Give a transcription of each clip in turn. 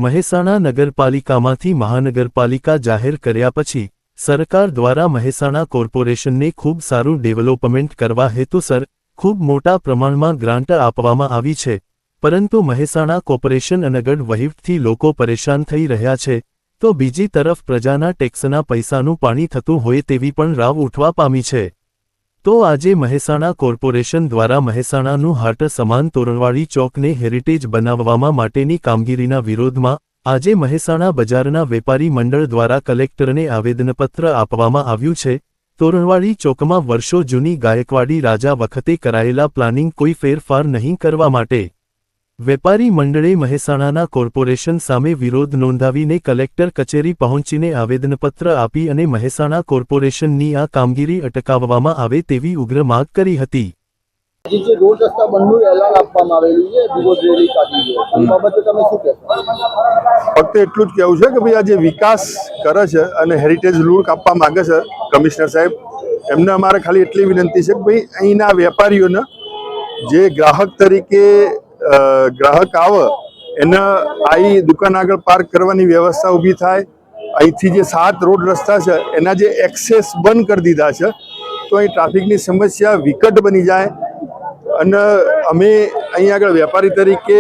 મહેસાણા નગરપાલિકામાંથી મહાનગરપાલિકા જાહેર કર્યા પછી સરકાર દ્વારા મહેસાણા કોર્પોરેશનને ખૂબ સારું ડેવલપમેન્ટ કરવા હેતુસર ખૂબ મોટા પ્રમાણમાં ગ્રાન્ટ આપવામાં આવી છે, પરંતુ મહેસાણા કોર્પોરેશન અનગઢ વહીવટથી લોકો પરેશાન થઈ રહ્યા છે, તો બીજી તરફ પ્રજાના ટેક્સના પૈસાનું પાણી થતું હોય તેવી પણ રાવ ઉઠવા પામી છે। તો આજે મહેસાણા કોર્પોરેશન દ્વારા મહેસાણાનું હાટ સમાન તોરણવાડી ચોકને હેરિટેજ બનાવવામાં માટેની કામગીરીના વિરોધમાં આજે મહેસાણા બજારના વેપારી મંડળ દ્વારા કલેક્ટરને આવેદનપત્ર આપવામાં આવ્યું છે। તોરણવાડી ચોકમાં વર્ષો જૂની ગાયકવાડી રાજા વખતે કરાયેલા પ્લાનિંગ કોઈ ફેરફાર નહીં કરવા માટે વેપારી મંડળે મહેસાણાના કોર્પોરેશન સામે વિરોધ નોંધાવીને કલેક્ટર કચેરી પહોંચીને આવેદનપત્ર આપી અને મહેસાણા કોર્પોરેશનની આ કામગીરી અટકાવવામાં આવે તેવી ઉગ્ર માંગ કરી હતી। જે રોડ રસ્તા બંધનું એલાન આપવામાં આવેલું છે વિરોધ રેલી કાઢી છે, એ બાબતે તમે શું કહેશો? ફક્ત એટલું જ કહેવું છે કે ભાઈ આ જે વિકાસ કરે છે અને હેરિટેજ લુક આપવા માંગે છે કમિશનર સાહેબ, એમને અમારે ખાલી એટલી વિનંતી છે કે ભાઈ અહીંના વેપારીઓને જે ગ્રાહક તરીકે ગ્રાહક આવે એને આવી દુકાન આગળ પાર્ક કરવાની વ્યવસ્થા ઊભી થાય। અહીંથી જે 7 રોડ રસ્તા છે એના જે એક્સેસ બંધ કરી દીધા છે, તો અહીં ટ્રાફિકની સમસ્યા વિકટ બની જાય અને અમે અહીં આગળ વેપારી તરીકે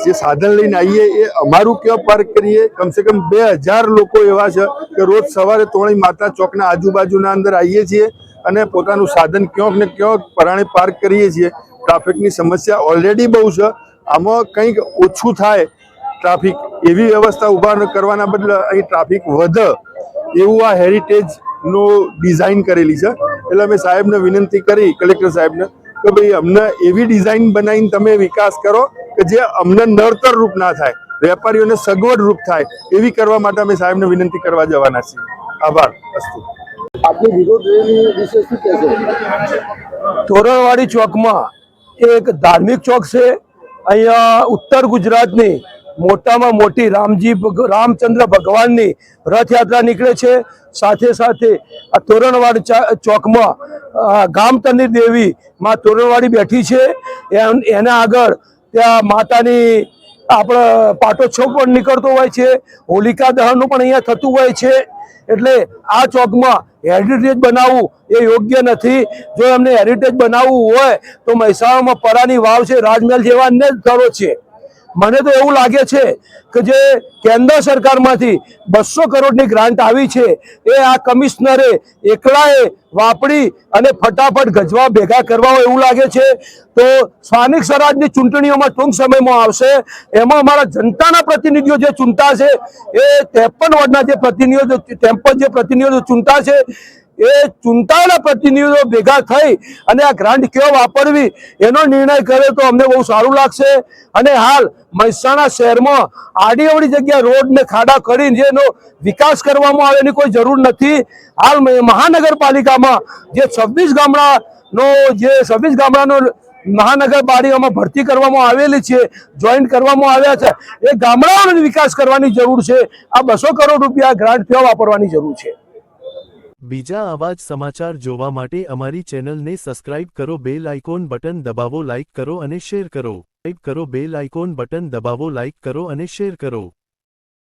જે સાધન લઈને આવીએ એ અમારું ક્યાં પાર્ક કરીએ? કમસે કમ 2000 લોકો એવા છે કે રોજ સવારે તોણી માતા ચોકના આજુબાજુના અંદર આવીએ છીએ અને પોતાનું સાધન ક્યાંક ને ક્યાંક પરાણે પાર્ક કરીએ છીએ। ટ્રાફિકની સમસ્યા ઓલરેડી બહુ છે, આમાં કંઈક ઓછું થાય ટ્રાફિક એવી વ્યવસ્થા ઊભા કરવાના બદલે અહીં ટ્રાફિક વધે એવું આ હેરિટેજનો ડિઝાઇન કરેલી છે। એટલે અમે સાહેબને વિનંતી કરી કલેક્ટર સાહેબને કે ભાઈ અમને એવી ડિઝાઇન બનાવીને તમે વિકાસ કરો કે જે અમને નડતર રૂપ ના થાય, વેપારીઓને સગવડ રૂપ થાય એવી કરવા માટે અમે સાહેબને વિનંતી કરવા જવાના છીએ। આભાર। અસ્તુ। આજની વિરોધ રેલી વિશે શું કહેશો? તોરણવાડી ચોકમાં એક ધાર્મિક ચોક છે। અહીંયા ઉત્તર ગુજરાતની મોટામાં મોટી રામચંદ્ર ભગવાનની રથયાત્રા નીકળે છે। સાથે સાથે આ તોરણવાડી ચોકમાં ગામતરની દેવી માં તોરણવાડી બેઠી છે, એના આગળ ત્યાં માતાની આપણે પાટોત્સવ પણ નીકળતો હોય છે, હોલિકા દહનનું પણ અહીંયા થતું હોય છે। એટલે આ ચોકમાં હેરિટેજ બનાવવું એ યોગ્ય નથી। જો એમને હેરિટેજ બનાવવું હોય તો મહેસાણામાં પરાની વાવ છે, રાજમહેલ જેવા અન્ય સ્થળો છે। મને તો એવું લાગે છે કે જે કેન્દ્ર સરકારમાંથી 200 કરોડની ગ્રાન્ટ આવી છે એ આ કમિશનરે એકલાએ વાપરી અને ફટાફટ ગજવા ભેગા કરવા એવું લાગે છે। તો સ્થાનિક સ્વરાજની ચૂંટણીઓમાં ટૂંક સમયમાં આવશે, એમાં અમારા જનતાના પ્રતિનિધિઓ જે ચૂંટાશે એ 53 વોર્ડના જે પ્રતિનિધિઓ 53 જે પ્રતિનિધિઓ ચૂંટાશે એ ચૂંટાયેલા પ્રતિનિધિઓ ભેગા થઈ અને આ ગ્રાન્ટ કેવો વાપરવી એનો નિર્ણય કરે તો અમને બહુ સારું લાગશે। અને હાલ મહેસાણા શહેરમાં આડીઅવળી જગ્યા રોડ ને ખાડા કરીને જેનો વિકાસ કરવામાં આવે એની કોઈ જરૂર નથી। હાલ મહાનગરપાલિકામાં જે 26 ગામડાનો મહાનગરપાલિકામાં ભરતી કરવામાં આવેલી છે, જોઈન્ટ કરવામાં આવ્યા છે, એ ગામડાઓનો વિકાસ કરવાની જરૂર છે। આ 200 કરોડ રૂપિયા ગ્રાન્ટ કેવા વાપરવાની જરૂર છે। બીજા આવા જ સમાચાર જોવા માટે અમારી ચેનલને સબસ્ક્રાઇબ કરો, બેલ આઇકોન બટન દબાવો, લાઇક કરો અને શેર કરો। બેલ આઇકોન બટન દબાવો, લાઇક કરો અને શેર કરો।